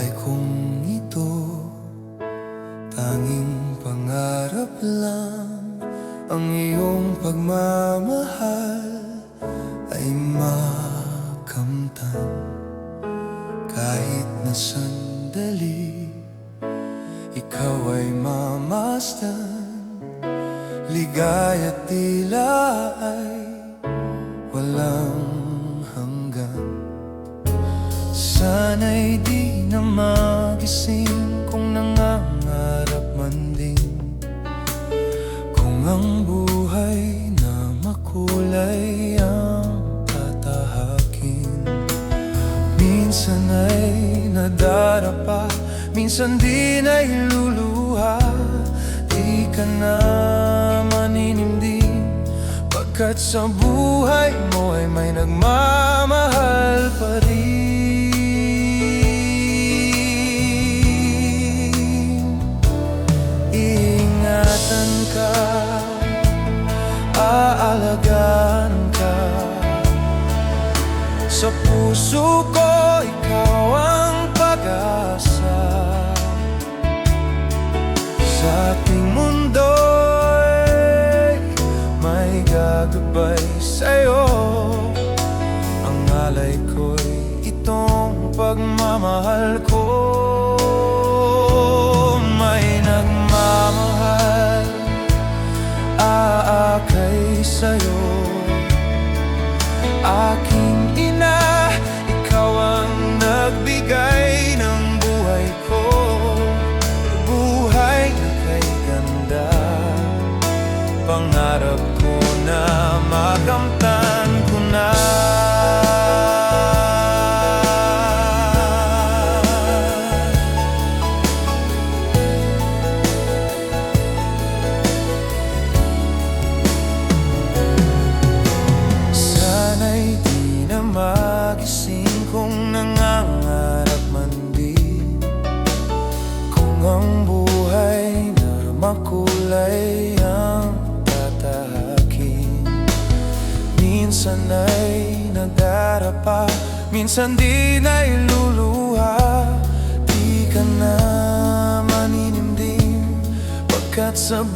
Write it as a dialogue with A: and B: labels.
A: buhay kong ito, tanging pangarap lang ang iyong pagmamahal ay makamtan. Kahit na sandali, ikaw ay mamasdan, ligaya tila ay walang hanggan. Sana'y di na magising kung nangangarap man din, kung ang buhay na makulay ang tatahakin. Minsan ay nadarapa, minsan di na iluluha, di ka na maninimdim, pagkat sa buhay mo ay may nagmamahal pa rin. Iingatan ka, aalagaan ka, sa puso ko ikaw ang pag-asa. Sa ating mundo'y may gagabay sa'yo, ang alay ko'y itong pagmamahal ko. May nagmamahal, aakay sa'yo, aking ina, ikaw ang nagbigay ng buhay ko, buhay na kay ganda. Pangarap ko na makamtan ko na. Sana'y di na magising kung nangangarap man din, kung ang buhay na makulay ang tatahakin. Minsan ay nadarapa, minsan di na iluluha, di ka na maninimdim, pagkat sa